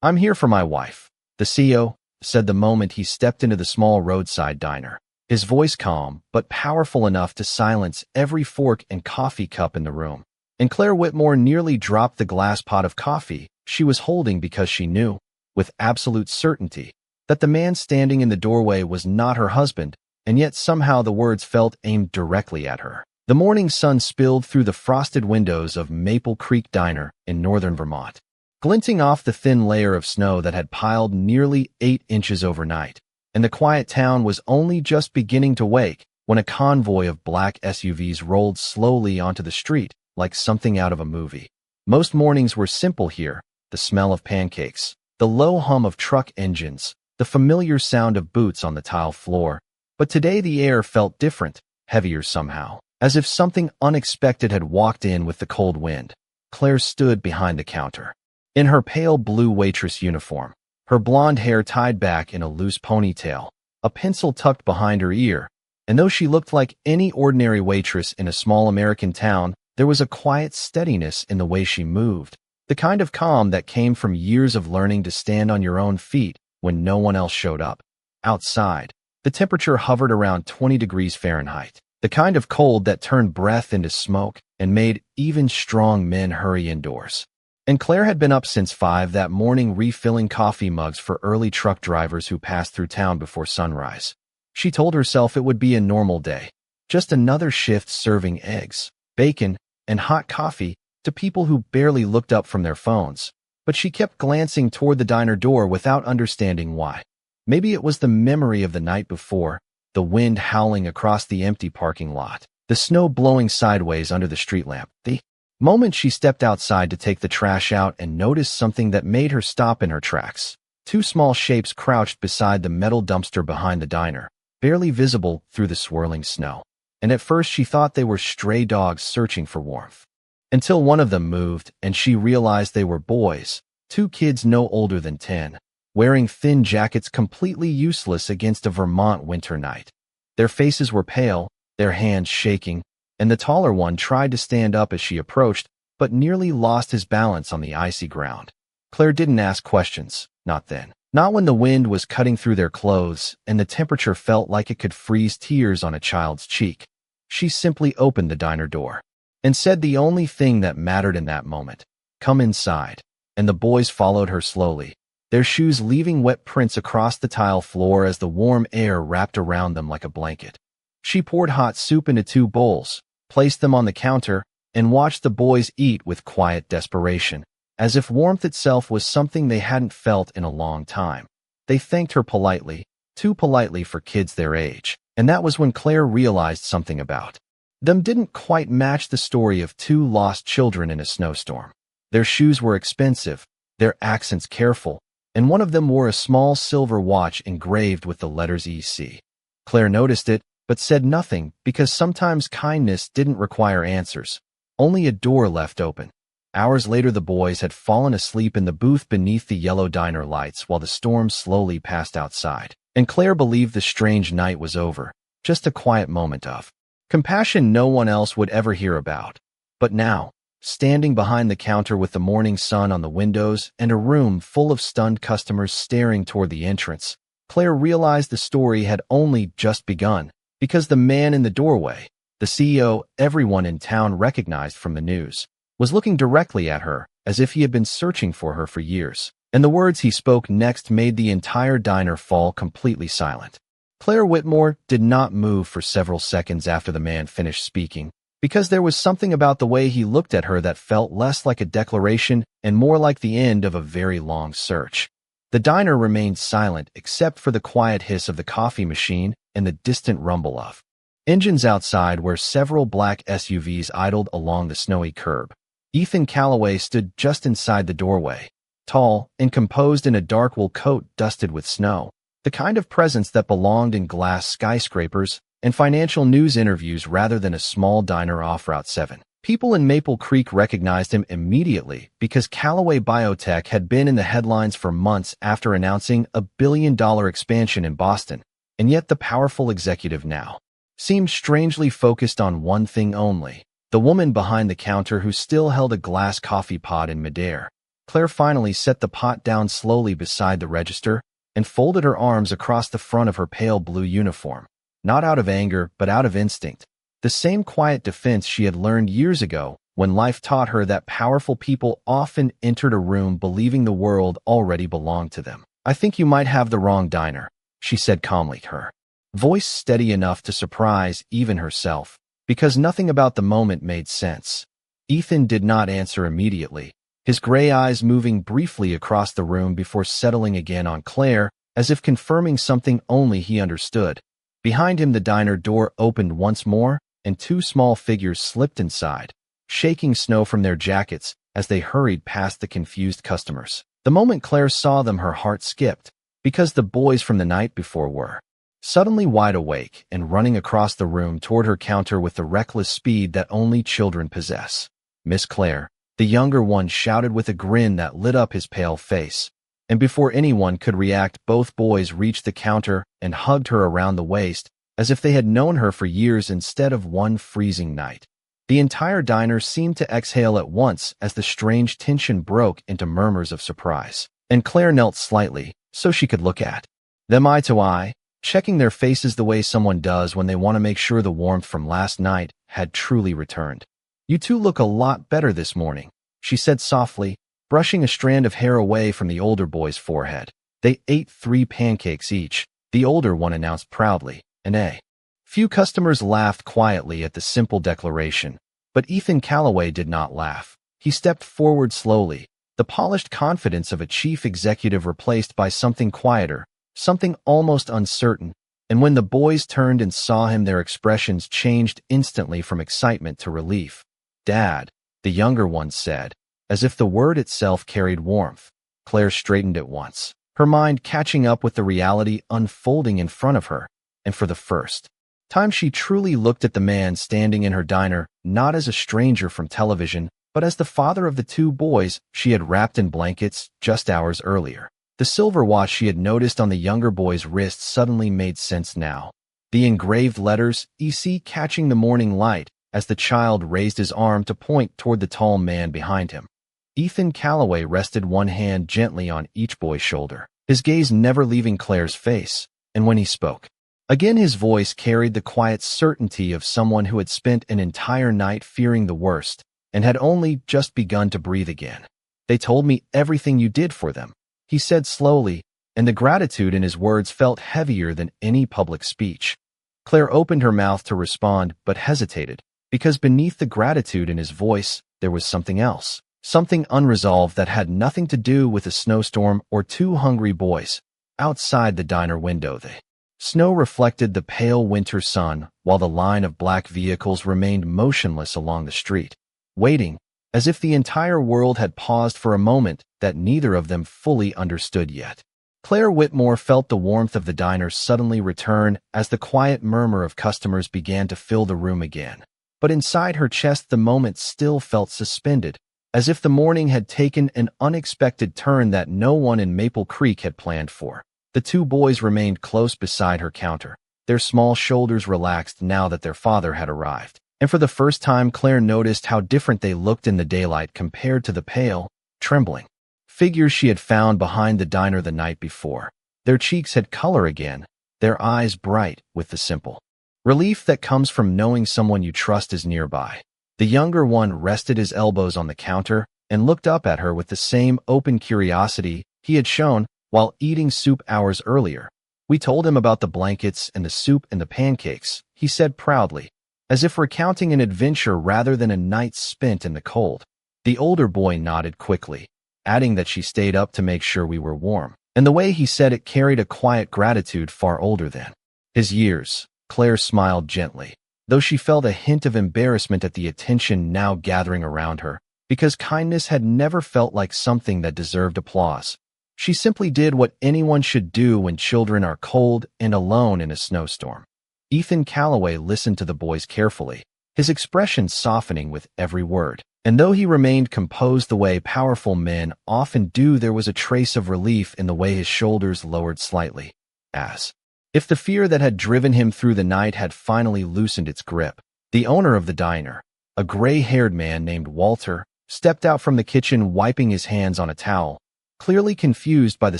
"I'm here for my wife," the CEO said the moment he stepped into the small roadside diner. His voice calm, but powerful enough to silence every fork and coffee cup in the room. And Claire Whitmore nearly dropped the glass pot of coffee she was holding because she knew, with absolute certainty, that the man standing in the doorway was not her husband, and yet somehow the words felt aimed directly at her. The morning sun spilled through the frosted windows of Maple Creek Diner in northern Vermont, glinting off the thin layer of snow that had piled nearly 8 inches overnight. And the quiet town was only just beginning to wake when a convoy of black SUVs rolled slowly onto the street like something out of a movie. Most mornings were simple here: the smell of pancakes, the low hum of truck engines, the familiar sound of boots on the tile floor. But today the air felt different, heavier somehow, as if something unexpected had walked in with the cold wind. Claire stood behind the counter, in her pale blue waitress uniform, her blonde hair tied back in a loose ponytail, a pencil tucked behind her ear. And though she looked like any ordinary waitress in a small American town, there was a quiet steadiness in the way she moved, the kind of calm that came from years of learning to stand on your own feet when no one else showed up. Outside, the temperature hovered around 20 degrees Fahrenheit, the kind of cold that turned breath into smoke and made even strong men hurry indoors. And Claire had been up since 5 that morning refilling coffee mugs for early truck drivers who passed through town before sunrise. She told herself it would be a normal day, just another shift serving eggs, bacon, and hot coffee to people who barely looked up from their phones. But she kept glancing toward the diner door without understanding why. Maybe it was the memory of the night before, the wind howling across the empty parking lot, the snow blowing sideways under the street lamp. The moment she stepped outside to take the trash out and noticed something that made her stop in her tracks. 2 small shapes crouched beside the metal dumpster behind the diner, barely visible through the swirling snow. And at first she thought they were stray dogs searching for warmth. Until one of them moved and she realized they were boys, 2 kids no older than 10, wearing thin jackets completely useless against a Vermont winter night. Their faces were pale, their hands shaking, and the taller one tried to stand up as she approached, but nearly lost his balance on the icy ground. Claire didn't ask questions, not then. Not when the wind was cutting through their clothes and the temperature felt like it could freeze tears on a child's cheek. She simply opened the diner door and said the only thing that mattered in that moment: "Come inside." And the boys followed her slowly, their shoes leaving wet prints across the tile floor as the warm air wrapped around them like a blanket. She poured hot soup into 2 bowls, placed them on the counter, and watched the boys eat with quiet desperation, as if warmth itself was something they hadn't felt in a long time. They thanked her politely, too politely for kids their age, and that was when Claire realized something about them didn't quite match the story of 2 lost children in a snowstorm. Their shoes were expensive, their accents careful, and one of them wore a small silver watch engraved with the letters EC. Claire noticed it, but said nothing because sometimes kindness didn't require answers, only a door left open. Hours later the boys had fallen asleep in the booth beneath the yellow diner lights while the storm slowly passed outside, and Claire believed the strange night was over, just a quiet moment of compassion no one else would ever hear about. But now, standing behind the counter with the morning sun on the windows and a room full of stunned customers staring toward the entrance, Claire realized the story had only just begun, because the man in the doorway, the CEO everyone in town recognized from the news, was looking directly at her as if he had been searching for her for years. And the words he spoke next made the entire diner fall completely silent. Claire Whitmore did not move for several seconds after the man finished speaking, because there was something about the way he looked at her that felt less like a declaration and more like the end of a very long search. The diner remained silent except for the quiet hiss of the coffee machine and the distant rumble of engines outside where several black SUVs idled along the snowy curb. Ethan Calloway stood just inside the doorway, tall and composed in a dark wool coat dusted with snow, the kind of presence that belonged in glass skyscrapers and financial news interviews rather than a small diner off Route 7. People in Maple Creek recognized him immediately because Callaway Biotech had been in the headlines for months after announcing a billion-dollar expansion in Boston, and yet the powerful executive now seemed strangely focused on one thing only: the woman behind the counter who still held a glass coffee pot in midair. Claire finally set the pot down slowly beside the register and folded her arms across the front of her pale blue uniform, not out of anger but out of instinct, the same quiet defense she had learned years ago when life taught her that powerful people often entered a room believing the world already belonged to them. "I think you might have the wrong diner," she said calmly, her voice steady enough to surprise even herself, because nothing about the moment made sense. Ethan did not answer immediately, his gray eyes moving briefly across the room before settling again on Claire, as if confirming something only he understood. Behind him, the diner door opened once more, and two small figures slipped inside, shaking snow from their jackets as they hurried past the confused customers. The moment Claire saw them, her heart skipped, because the boys from the night before were suddenly wide awake and running across the room toward her counter with the reckless speed that only children possess. "Miss Claire," the younger one shouted with a grin that lit up his pale face, and before anyone could react, both boys reached the counter and hugged her around the waist as if they had known her for years instead of one freezing night. The entire diner seemed to exhale at once as the strange tension broke into murmurs of surprise, and Claire knelt slightly so she could look at them eye to eye, checking their faces the way someone does when they want to make sure the warmth from last night had truly returned. "You two look a lot better this morning," she said softly, brushing a strand of hair away from the older boy's forehead. "They ate 3 pancakes each," the older one announced proudly, and a few customers laughed quietly at the simple declaration, but Ethan Calloway did not laugh. He stepped forward slowly, the polished confidence of a chief executive replaced by something quieter, something almost uncertain, and when the boys turned and saw him, their expressions changed instantly from excitement to relief. "Dad," the younger one said, as if the word itself carried warmth. Claire straightened at once, her mind catching up with the reality unfolding in front of her, and for the first time she truly looked at the man standing in her diner, not as a stranger from television, but as the father of the 2 boys she had wrapped in blankets just hours earlier. The silver watch she had noticed on the younger boy's wrist suddenly made sense now. The engraved letters, EC, catching the morning light as the child raised his arm to point toward the tall man behind him. Ethan Calloway rested one hand gently on each boy's shoulder, his gaze never leaving Claire's face, and when he spoke again, his voice carried the quiet certainty of someone who had spent an entire night fearing the worst and had only just begun to breathe again. "They told me everything you did for them," he said slowly, and the gratitude in his words felt heavier than any public speech. Claire opened her mouth to respond but hesitated, because beneath the gratitude in his voice there was something else, something unresolved that had nothing to do with a snowstorm or 2 hungry boys. Outside the diner window, the snow reflected the pale winter sun, while the line of black vehicles remained motionless along the street, waiting, as if the entire world had paused for a moment that neither of them fully understood yet. Claire Whitmore felt the warmth of the diner suddenly return as the quiet murmur of customers began to fill the room again. But inside her chest, the moment still felt suspended, as if the morning had taken an unexpected turn that no one in Maple Creek had planned for. The 2 boys remained close beside her counter, their small shoulders relaxed now that their father had arrived. And for the first time, Claire noticed how different they looked in the daylight compared to the pale, trembling figures she had found behind the diner the night before. Their cheeks had color again, their eyes bright with the simple relief that comes from knowing someone you trust is nearby. The younger one rested his elbows on the counter and looked up at her with the same open curiosity he had shown while eating soup hours earlier. "We told him about the blankets and the soup and the pancakes," he said proudly, as if recounting an adventure rather than a night spent in the cold. The older boy nodded quickly, adding that she stayed up to make sure we were warm, and the way he said it carried a quiet gratitude far older than his years. Claire smiled gently, though she felt a hint of embarrassment at the attention now gathering around her, because kindness had never felt like something that deserved applause. She simply did what anyone should do when children are cold and alone in a snowstorm. Ethan Calloway listened to the boys carefully, his expression softening with every word. And though he remained composed the way powerful men often do, there was a trace of relief in the way his shoulders lowered slightly, as if the fear that had driven him through the night had finally loosened its grip. The owner of the diner, a gray-haired man named Walter, stepped out from the kitchen wiping his hands on a towel, clearly confused by the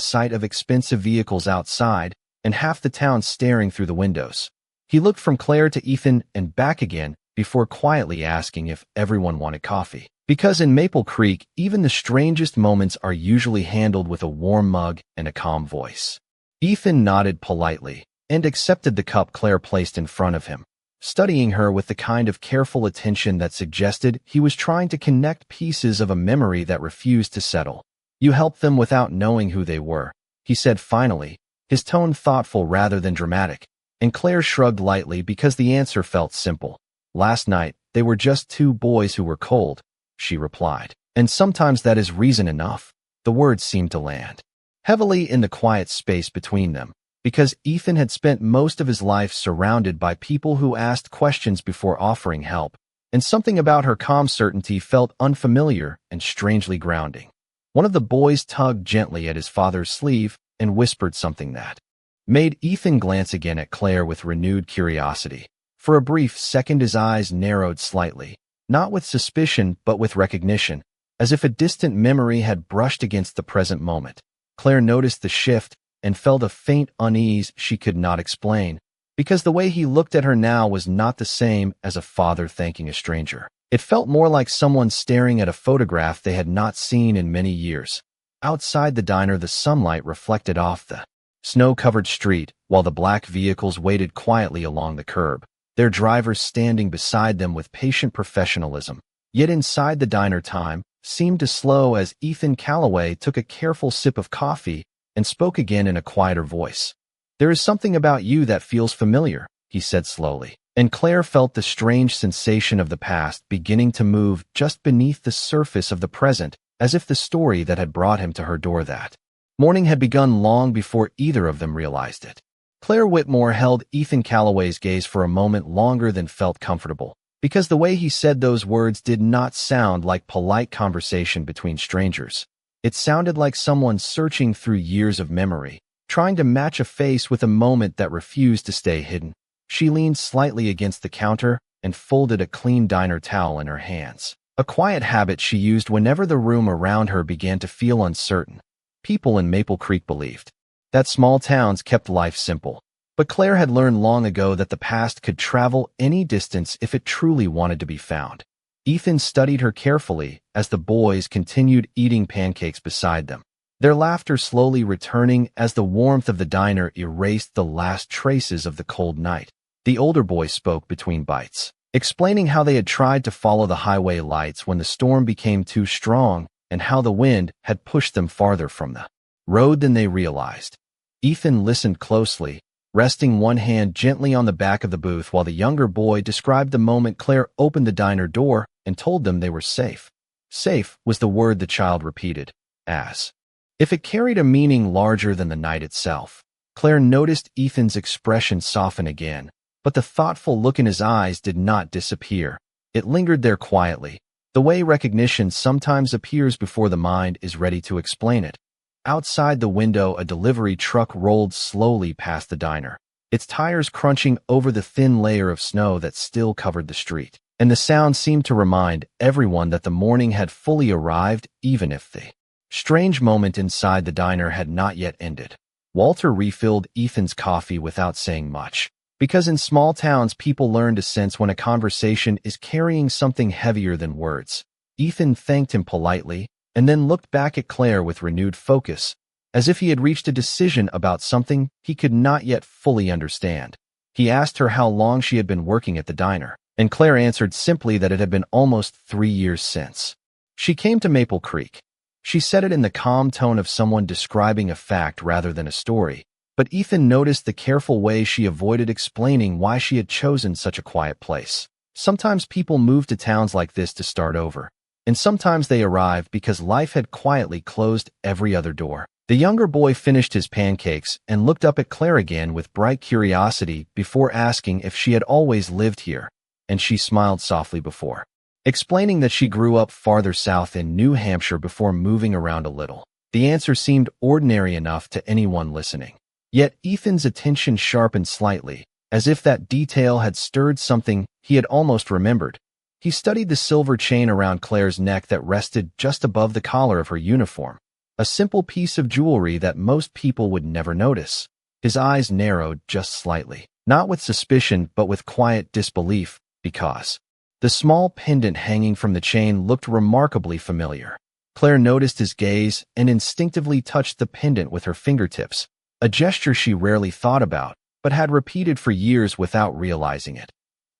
sight of expensive vehicles outside and half the town staring through the windows. He looked from Claire to Ethan and back again before quietly asking if everyone wanted coffee. Because in Maple Creek, even the strangest moments are usually handled with a warm mug and a calm voice. Ethan nodded politely and accepted the cup Claire placed in front of him, studying her with the kind of careful attention that suggested he was trying to connect pieces of a memory that refused to settle. "You helped them without knowing who they were," he said finally, his tone thoughtful rather than dramatic, and Claire shrugged lightly because the answer felt simple. "Last night, they were just two boys who were cold," she replied. "And sometimes that is reason enough." The words seemed to land heavily in the quiet space between them, because Ethan had spent most of his life surrounded by people who asked questions before offering help, and something about her calm certainty felt unfamiliar and strangely grounding. One of the boys tugged gently at his father's sleeve and whispered something that made Ethan glance again at Claire with renewed curiosity. For a brief second his eyes narrowed slightly, not with suspicion but with recognition, as if a distant memory had brushed against the present moment. Claire noticed the shift and felt a faint unease she could not explain, because the way he looked at her now was not the same as a father thanking a stranger. It felt more like someone staring at a photograph they had not seen in many years. Outside the diner, the sunlight reflected off the snow-covered street, while the black vehicles waited quietly along the curb, their drivers standing beside them with patient professionalism. Yet inside the diner, time seemed to slow as Ethan Calloway took a careful sip of coffee and spoke again in a quieter voice. "There is something about you that feels familiar," he said slowly, and Claire felt the strange sensation of the past beginning to move just beneath the surface of the present, as if the story that had brought him to her door that morning had begun long before either of them realized it. Claire Whitmore held Ethan Calloway's gaze for a moment longer than felt comfortable, because the way he said those words did not sound like polite conversation between strangers. It sounded like someone searching through years of memory, trying to match a face with a moment that refused to stay hidden. She leaned slightly against the counter and folded a clean diner towel in her hands, a quiet habit she used whenever the room around her began to feel uncertain. People in Maple Creek believed that small towns kept life simple, but Claire had learned long ago that the past could travel any distance if it truly wanted to be found. Ethan studied her carefully as the boys continued eating pancakes beside them, their laughter slowly returning as the warmth of the diner erased the last traces of the cold night. The older boy spoke between bites, explaining how they had tried to follow the highway lights when the storm became too strong and how the wind had pushed them farther from the road than they realized. Ethan listened closely, resting one hand gently on the back of the booth while the younger boy described the moment Claire opened the diner door and told them they were safe. Safe was the word the child repeated, as if it carried a meaning larger than the night itself. Claire noticed Ethan's expression soften again, but the thoughtful look in his eyes did not disappear. It lingered there quietly, the way recognition sometimes appears before the mind is ready to explain it. Outside the window, a delivery truck rolled slowly past the diner, its tires crunching over the thin layer of snow that still covered the street, and the sound seemed to remind everyone that the morning had fully arrived, even if the strange moment inside the diner had not yet ended. Walter refilled Ethan's coffee without saying much, because in small towns people learn to sense when a conversation is carrying something heavier than words. Ethan thanked him politely, and then looked back at Claire with renewed focus, as if he had reached a decision about something he could not yet fully understand. He asked her how long she had been working at the diner, and Claire answered simply that it had been almost 3 years since she came to Maple Creek. She said it in the calm tone of someone describing a fact rather than a story, but Ethan noticed the careful way she avoided explaining why she had chosen such a quiet place. Sometimes people move to towns like this to start over, and sometimes they arrived because life had quietly closed every other door. The younger boy finished his pancakes and looked up at Claire again with bright curiosity before asking if she had always lived here, and she smiled softly before explaining that she grew up farther south in New Hampshire before moving around a little. The answer seemed ordinary enough to anyone listening. Yet Ethan's attention sharpened slightly, as if that detail had stirred something he had almost remembered. He studied the silver chain around Claire's neck that rested just above the collar of her uniform, a simple piece of jewelry that most people would never notice. His eyes narrowed just slightly, not with suspicion but with quiet disbelief, because the small pendant hanging from the chain looked remarkably familiar. Claire noticed his gaze and instinctively touched the pendant with her fingertips, a gesture she rarely thought about, but had repeated for years without realizing it.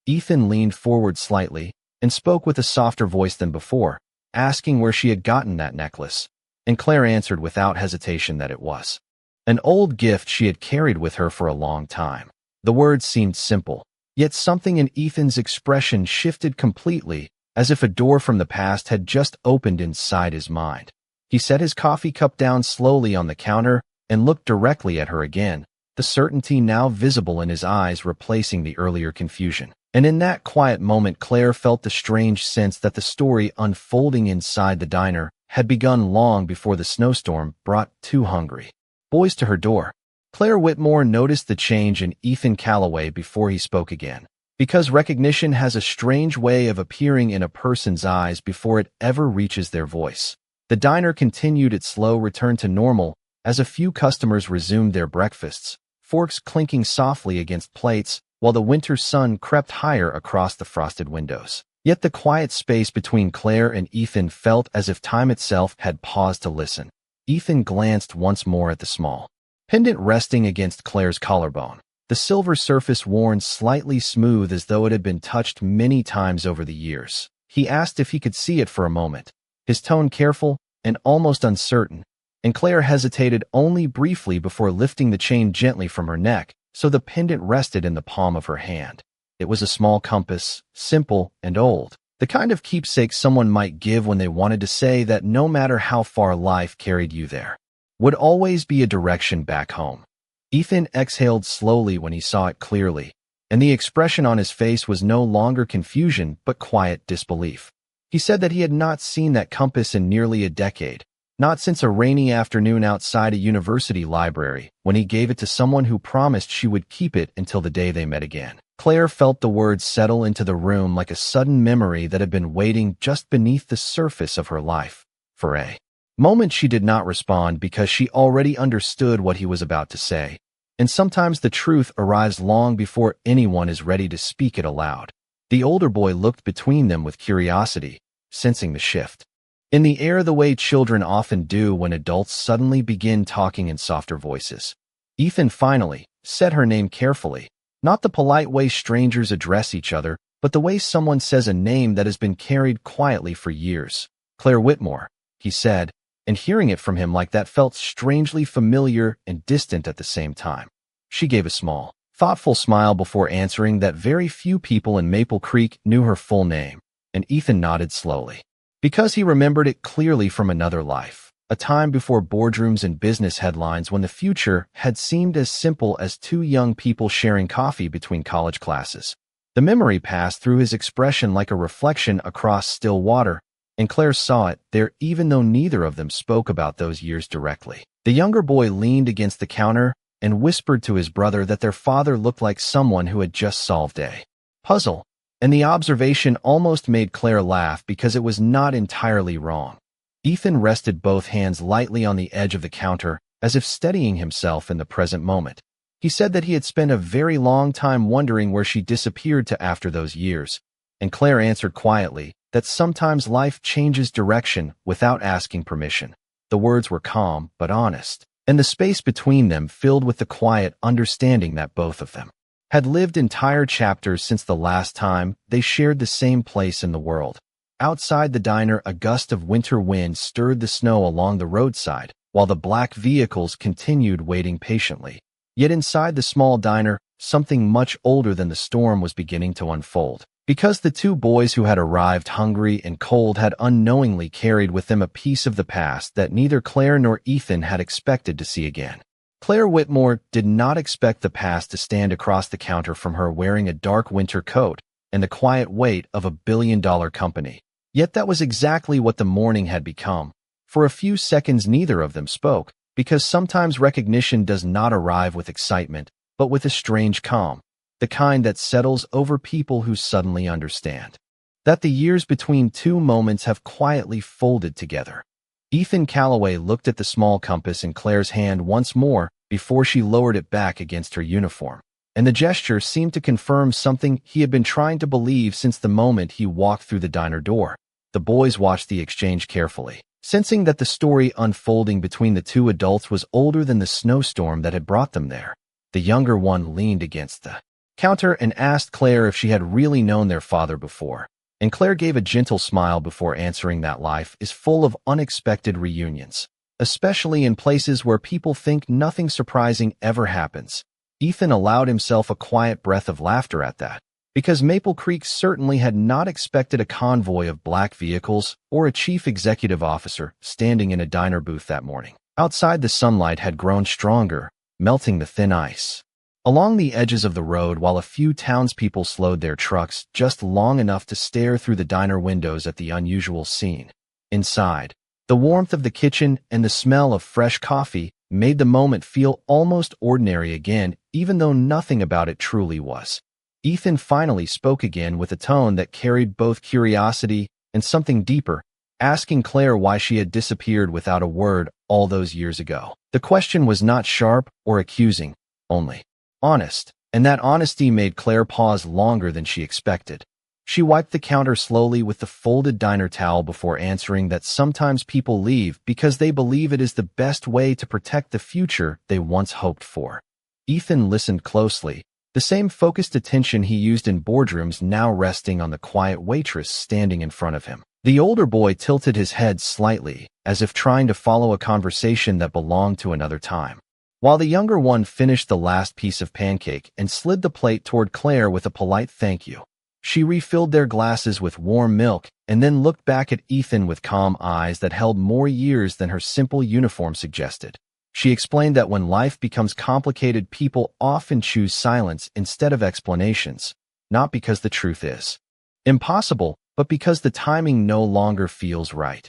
Ethan leaned forward slightly and spoke with a softer voice than before, asking where she had gotten that necklace, and Claire answered without hesitation that it was an old gift she had carried with her for a long time. The words seemed simple, yet something in Ethan's expression shifted completely, as if a door from the past had just opened inside his mind. He set his coffee cup down slowly on the counter and looked directly at her again, the certainty now visible in his eyes replacing the earlier confusion. And in that quiet moment, Claire felt the strange sense that the story unfolding inside the diner had begun long before the snowstorm brought two hungry boys to her door. Claire Whitmore noticed the change in Ethan Calloway before he spoke again, because recognition has a strange way of appearing in a person's eyes before it ever reaches their voice. The diner continued its slow return to normal as a few customers resumed their breakfasts, forks clinking softly against plates while the winter sun crept higher across the frosted windows. Yet the quiet space between Claire and Ethan felt as if time itself had paused to listen. Ethan glanced once more at the small pendant resting against Claire's collarbone, the silver surface worn slightly smooth as though it had been touched many times over the years. He asked if he could see it for a moment, his tone careful and almost uncertain, and Claire hesitated only briefly before lifting the chain gently from her neck so the pendant rested in the palm of her hand. It was a small compass, simple and old, the kind of keepsake someone might give when they wanted to say that no matter how far life carried you, there would always be a direction back home. Ethan exhaled slowly when he saw it clearly, and the expression on his face was no longer confusion but quiet disbelief. He said that he had not seen that compass in nearly a decade, not since a rainy afternoon outside a university library when he gave it to someone who promised she would keep it until the day they met again. Claire felt the words settle into the room like a sudden memory that had been waiting just beneath the surface of her life. For a moment she did not respond because she already understood what he was about to say, and sometimes the truth arrives long before anyone is ready to speak it aloud. The older boy looked between them with curiosity, sensing the shift in the air the way children often do when adults suddenly begin talking in softer voices. Ethan finally said her name carefully, not the polite way strangers address each other, but the way someone says a name that has been carried quietly for years. Claire Whitmore, he said, and hearing it from him like that felt strangely familiar and distant at the same time. She gave a small, thoughtful smile before answering that very few people in Maple Creek knew her full name, and Ethan nodded slowly, because he remembered it clearly from another life, a time before boardrooms and business headlines when the future had seemed as simple as two young people sharing coffee between college classes. The memory passed through his expression like a reflection across still water, and Claire saw it there even though neither of them spoke about those years directly. The younger boy leaned against the counter and whispered to his brother that their father looked like someone who had just solved a puzzle, and the observation almost made Claire laugh because it was not entirely wrong. Ethan rested both hands lightly on the edge of the counter, as if steadying himself in the present moment. He said that he had spent a very long time wondering where she disappeared to after those years, and Claire answered quietly that sometimes life changes direction without asking permission. The words were calm but honest, and the space between them filled with the quiet understanding that both of them had lived entire chapters since the last time they shared the same place in the world. Outside the diner, a gust of winter wind stirred the snow along the roadside, while the black vehicles continued waiting patiently. Yet inside the small diner, something much older than the storm was beginning to unfold, because the two boys who had arrived hungry and cold had unknowingly carried with them a piece of the past that neither Claire nor Ethan had expected to see again. Claire Whitmore did not expect the past to stand across the counter from her wearing a dark winter coat and the quiet weight of a billion-dollar company. Yet that was exactly what the morning had become. For a few seconds neither of them spoke, because sometimes recognition does not arrive with excitement, but with a strange calm, the kind that settles over people who suddenly understand. that the years between two moments have quietly folded together. Ethan Calloway looked at the small compass in Claire's hand once more before she lowered it back against her uniform, and the gesture seemed to confirm something he had been trying to believe since the moment he walked through the diner door. The boys watched the exchange carefully, sensing that the story unfolding between the two adults was older than the snowstorm that had brought them there. The younger one leaned against the counter and asked Claire if she had really known their father before, and Claire gave a gentle smile before answering that life is full of unexpected reunions, especially in places where people think nothing surprising ever happens. Ethan allowed himself a quiet breath of laughter at that, because Maple Creek certainly had not expected a convoy of black vehicles or a chief executive officer standing in a diner booth that morning. Outside, the sunlight had grown stronger, melting the thin ice along the edges of the road, while a few townspeople slowed their trucks just long enough to stare through the diner windows at the unusual scene. Inside, the warmth of the kitchen and the smell of fresh coffee made the moment feel almost ordinary again, even though nothing about it truly was. Ethan finally spoke again with a tone that carried both curiosity and something deeper, asking Claire why she had disappeared without a word all those years ago. The question was not sharp or accusing, only honest, and that honesty made Claire pause longer than she expected. She wiped the counter slowly with the folded diner towel before answering that sometimes people leave because they believe it is the best way to protect the future they once hoped for. Ethan listened closely, the same focused attention he used in boardrooms now resting on the quiet waitress standing in front of him. The older boy tilted his head slightly, as if trying to follow a conversation that belonged to another time, while the younger one finished the last piece of pancake and slid the plate toward Claire with a polite thank you. She refilled their glasses with warm milk and then looked back at Ethan with calm eyes that held more years than her simple uniform suggested. She explained that when life becomes complicated, people often choose silence instead of explanations, not because the truth is impossible, but because the timing no longer feels right.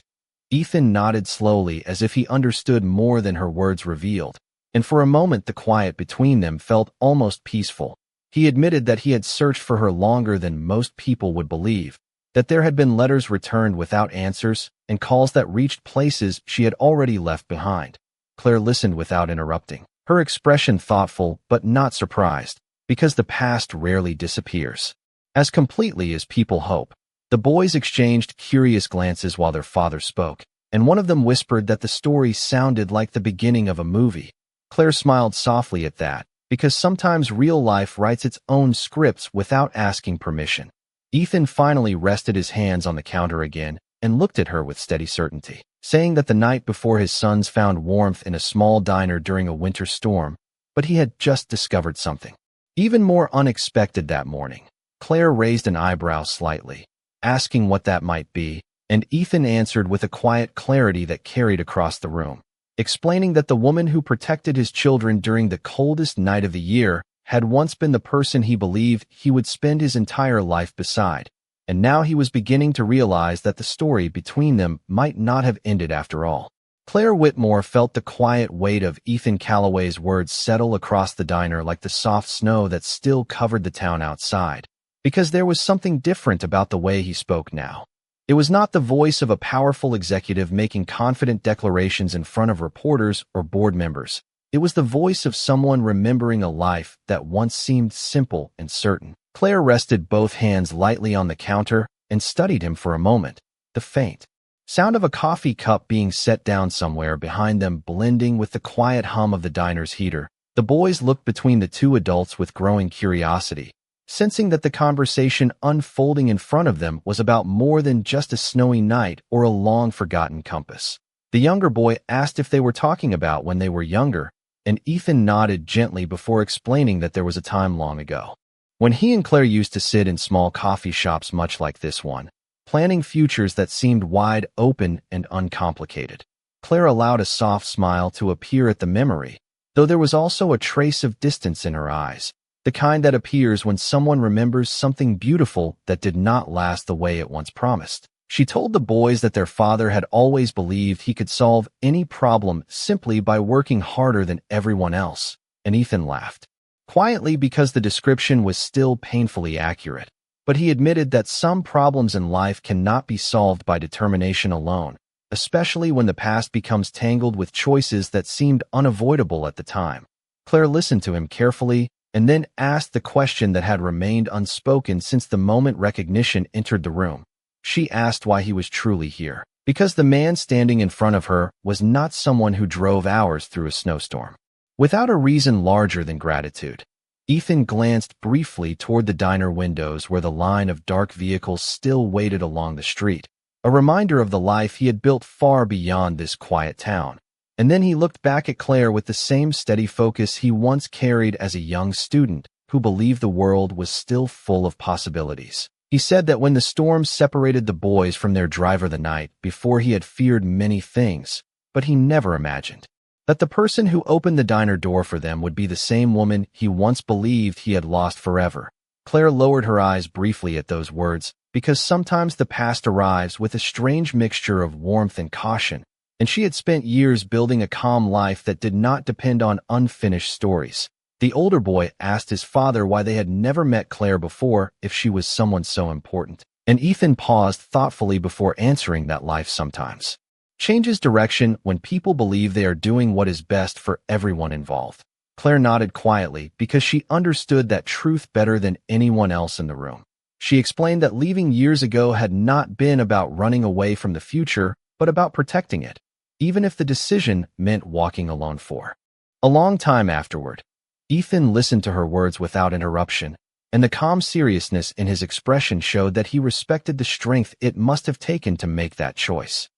Ethan nodded slowly as if he understood more than her words revealed, and for a moment the quiet between them felt almost peaceful. He admitted that he had searched for her longer than most people would believe, that there had been letters returned without answers and calls that reached places she had already left behind. Claire listened without interrupting, her expression thoughtful but not surprised, because the past rarely disappears as completely as people hope. The boys exchanged curious glances while their father spoke, and one of them whispered that the story sounded like the beginning of a movie. Claire smiled softly at that, because sometimes real life writes its own scripts without asking permission. Ethan finally rested his hands on the counter again and looked at her with steady certainty, saying that the night before his sons found warmth in a small diner during a winter storm, but he had just discovered something even more unexpected that morning. Claire raised an eyebrow slightly, asking what that might be, and Ethan answered with a quiet clarity that carried across the room, explaining that the woman who protected his children during the coldest night of the year had once been the person he believed he would spend his entire life beside, and now he was beginning to realize that the story between them might not have ended after all. Claire Whitmore felt the quiet weight of Ethan Calloway's words settle across the diner like the soft snow that still covered the town outside, because there was something different about the way he spoke now. It was not the voice of a powerful executive making confident declarations in front of reporters or board members. It was the voice of someone remembering a life that once seemed simple and certain. Claire rested both hands lightly on the counter and studied him for a moment, the faint sound of a coffee cup being set down somewhere behind them blending with the quiet hum of the diner's heater. The boys looked between the two adults with growing curiosity, sensing that the conversation unfolding in front of them was about more than just a snowy night or a long-forgotten compass. The younger boy asked if they were talking about when they were younger, and Ethan nodded gently before explaining that there was a time long ago when he and Claire used to sit in small coffee shops much like this one, planning futures that seemed wide open and uncomplicated. Claire allowed a soft smile to appear at the memory, though there was also a trace of distance in her eyes, the kind that appears when someone remembers something beautiful that did not last the way it once promised. She told the boys that their father had always believed he could solve any problem simply by working harder than everyone else, and Ethan laughed quietly because the description was still painfully accurate. but he admitted that some problems in life cannot be solved by determination alone, especially when the past becomes tangled with choices that seemed unavoidable at the time. Claire listened to him carefully and then asked the question that had remained unspoken since the moment recognition entered the room. She asked why he was truly here, because the man standing in front of her was not someone who drove hours through a snowstorm. Without a reason larger than gratitude, Ethan glanced briefly toward the diner windows where the line of dark vehicles still waited along the street, a reminder of the life he had built far beyond this quiet town. And then he looked back at Claire with the same steady focus he once carried as a young student who believed the world was still full of possibilities. He said that when the storm separated the boys from their driver the night before, he had feared many things, but he never imagined that the person who opened the diner door for them would be the same woman he once believed he had lost forever. Claire lowered her eyes briefly at those words, because sometimes the past arrives with a strange mixture of warmth and caution, and she had spent years building a calm life that did not depend on unfinished stories. The older boy asked his father why they had never met Claire before if she was someone so important, and Ethan paused thoughtfully before answering that life sometimes changes direction when people believe they are doing what is best for everyone involved. Claire nodded quietly because she understood that truth better than anyone else in the room. She explained that leaving years ago had not been about running away from the future, but about protecting it, even if the decision meant walking alone for a long time afterward. Ethan listened to her words without interruption, and the calm seriousness in his expression showed that he respected the strength it must have taken to make that choice.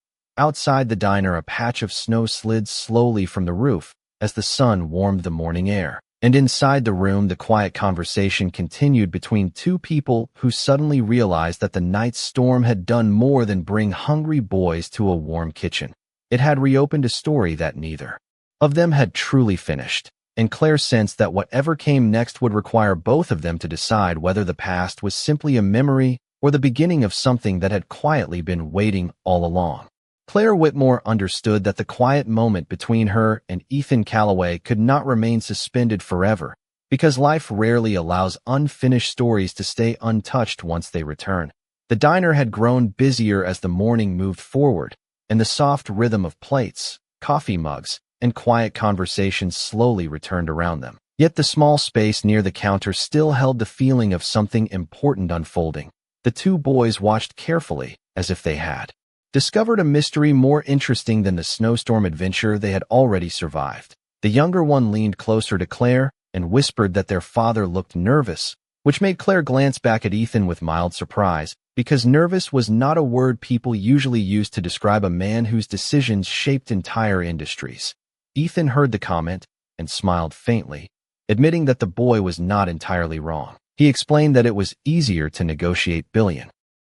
Outside the diner, a patch of snow slid slowly from the roof as the sun warmed the morning air, and inside the room the quiet conversation continued between two people who suddenly realized that the night's storm had done more than bring hungry boys to a warm kitchen. It had reopened a story that neither of them had truly finished, and Claire sensed that whatever came next would require both of them to decide whether the past was simply a memory or the beginning of something that had quietly been waiting all along. Claire Whitmore understood that the quiet moment between her and Ethan Calloway could not remain suspended forever, because life rarely allows unfinished stories to stay untouched once they return. The diner had grown busier as the morning moved forward, and the soft rhythm of plates, coffee mugs, and quiet conversations slowly returned around them. Yet the small space near the counter still held the feeling of something important unfolding. The two boys watched carefully, as if they had discovered a mystery more interesting than the snowstorm adventure they had already survived. The younger one leaned closer to Claire and whispered that their father looked nervous, which made Claire glance back at Ethan with mild surprise, because nervous was not a word people usually used to describe a man whose decisions shaped entire industries. Ethan heard the comment and smiled faintly, admitting that the boy was not entirely wrong. He explained that it was easier to negotiate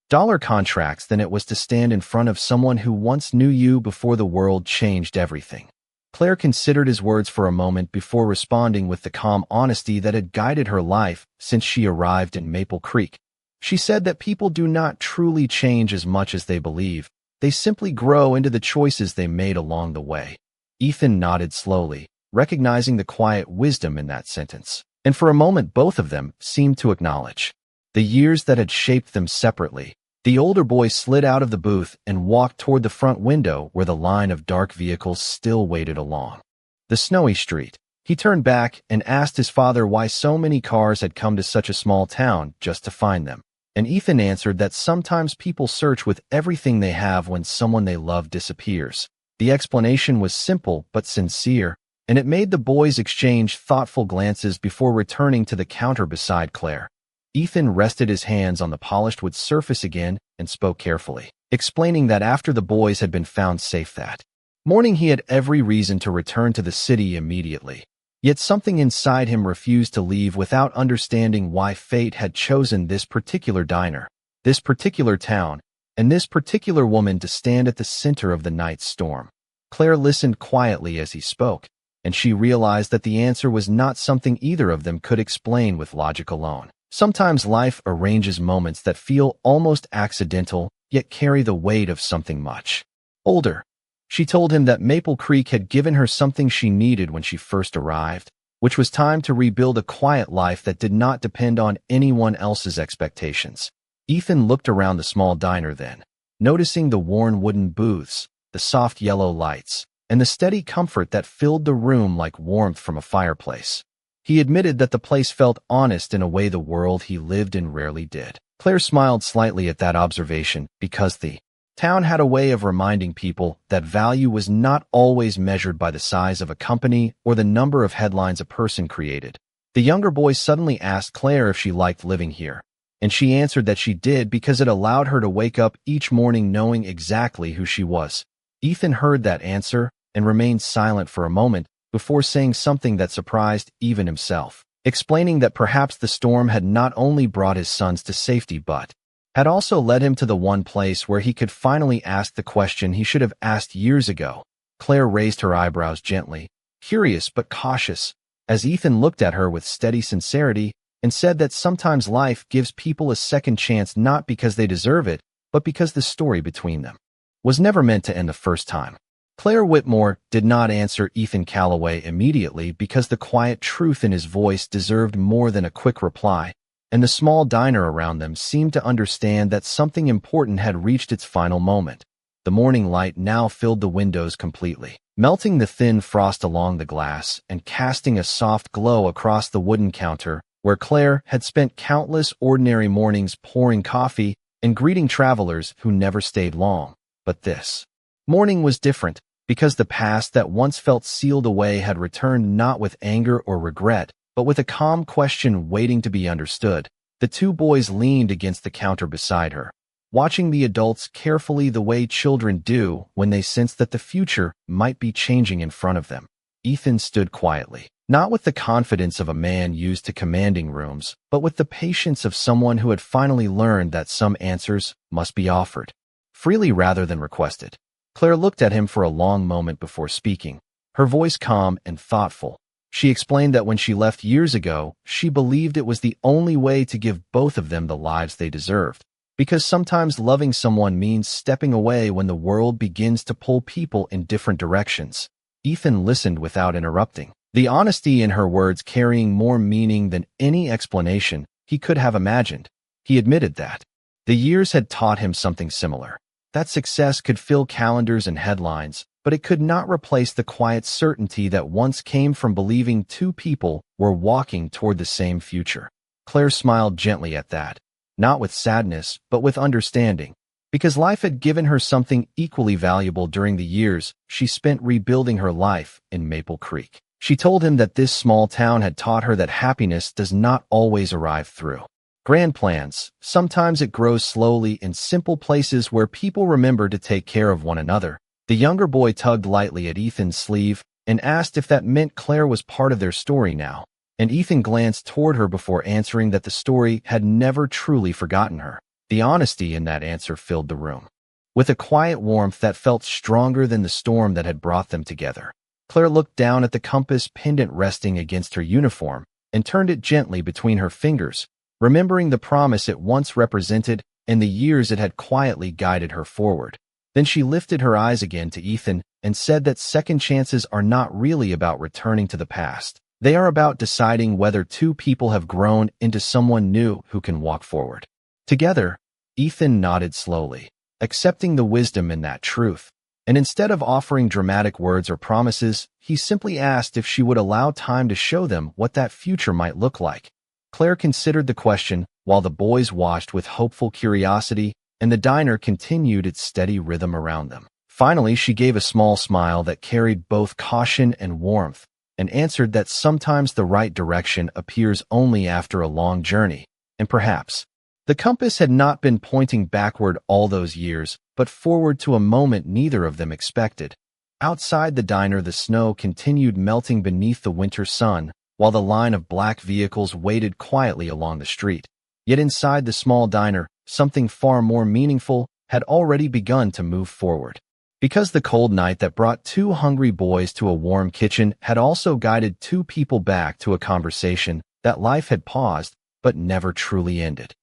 billion-dollar contracts than it was to stand in front of someone who once knew you before the world changed everything. Claire considered his words for a moment before responding with the calm honesty that had guided her life since she arrived in Maple Creek. She said that people do not truly change as much as they believe. They simply grow into the choices they made along the way. Ethan nodded slowly, recognizing the quiet wisdom in that sentence, and for a moment both of them seemed to acknowledge the years that had shaped them separately. The older boy slid out of the booth and walked toward the front window where the line of dark vehicles still waited along the snowy street. He turned back and asked his father why so many cars had come to such a small town just to find them. And Ethan answered that sometimes people search with everything they have when someone they love disappears. The explanation was simple but sincere, and it made the boys exchange thoughtful glances before returning to the counter beside Claire. Ethan rested his hands on the polished wood surface again and spoke carefully, explaining that after the boys had been found safe that morning he had every reason to return to the city immediately. Yet something inside him refused to leave without understanding why fate had chosen this particular diner, this particular town, and this particular woman to stand at the center of the night's storm. Claire listened quietly as he spoke, and she realized that the answer was not something either of them could explain with logic alone. Sometimes life arranges moments that feel almost accidental, yet carry the weight of something much older. She told him that Maple Creek had given her something she needed when she first arrived, which was time to rebuild a quiet life that did not depend on anyone else's expectations. Ethan looked around the small diner then, noticing the worn wooden booths, the soft yellow lights, and the steady comfort that filled the room like warmth from a fireplace. He admitted that the place felt honest in a way the world he lived in rarely did. Claire smiled slightly at that observation because the town had a way of reminding people that value was not always measured by the size of a company or the number of headlines a person created. The younger boy suddenly asked Claire if she liked living here, and she answered that she did because it allowed her to wake up each morning knowing exactly who she was. Ethan heard that answer and remained silent for a moment before saying something that surprised even himself, explaining that perhaps the storm had not only brought his sons to safety but had also led him to the one place where he could finally ask the question he should have asked years ago. Claire raised her eyebrows gently, curious but cautious, as Ethan looked at her with steady sincerity and said that sometimes life gives people a second chance not because they deserve it, but because the story between them was never meant to end the first time. Claire Whitmore did not answer Ethan Calloway immediately because the quiet truth in his voice deserved more than a quick reply, and the small diner around them seemed to understand that something important had reached its final moment. The morning light now filled the windows completely, melting the thin frost along the glass and casting a soft glow across the wooden counter where Claire had spent countless ordinary mornings pouring coffee and greeting travelers who never stayed long. But this morning was different, because the past that once felt sealed away had returned not with anger or regret, but with a calm question waiting to be understood. The two boys leaned against the counter beside her, watching the adults carefully the way children do when they sense that the future might be changing in front of them. Ethan stood quietly, not with the confidence of a man used to commanding rooms, but with the patience of someone who had finally learned that some answers must be offered freely rather than requested. Claire looked at him for a long moment before speaking, her voice calm and thoughtful. She explained that when she left years ago, she believed it was the only way to give both of them the lives they deserved, because sometimes loving someone means stepping away when the world begins to pull people in different directions. Ethan listened without interrupting, the honesty in her words carrying more meaning than any explanation he could have imagined. He admitted that the years had taught him something similar, that success could fill calendars and headlines, but it could not replace the quiet certainty that once came from believing two people were walking toward the same future. Claire smiled gently at that, not with sadness, but with understanding, because life had given her something equally valuable during the years she spent rebuilding her life in Maple Creek. She told him that this small town had taught her that happiness does not always arrive through grand plans. Sometimes it grows slowly in simple places where people remember to take care of one another. The younger boy tugged lightly at Ethan's sleeve and asked if that meant Claire was part of their story now, and Ethan glanced toward her before answering that the story had never truly forgotten her. The honesty in that answer filled the room with a quiet warmth that felt stronger than the storm that had brought them together. Claire looked down at the compass pendant resting against her uniform and turned it gently between her fingers, remembering the promise it once represented and the years it had quietly guided her forward. Then she lifted her eyes again to Ethan and said that second chances are not really about returning to the past. They are about deciding whether two people have grown into someone new who can walk forward together. Ethan nodded slowly, accepting the wisdom in that truth, and instead of offering dramatic words or promises, he simply asked if she would allow time to show them what that future might look like. Claire considered the question while the boys watched with hopeful curiosity, and the diner continued its steady rhythm around them. Finally, she gave a small smile that carried both caution and warmth, and answered that sometimes the right direction appears only after a long journey, and perhaps the compass had not been pointing backward all those years, but forward to a moment neither of them expected. Outside the diner, the snow continued melting beneath the winter sun, while the line of black vehicles waited quietly along the street. Yet inside the small diner, something far more meaningful had already begun to move forward. Because the cold night that brought two hungry boys to a warm kitchen had also guided two people back to a conversation that life had paused but never truly ended.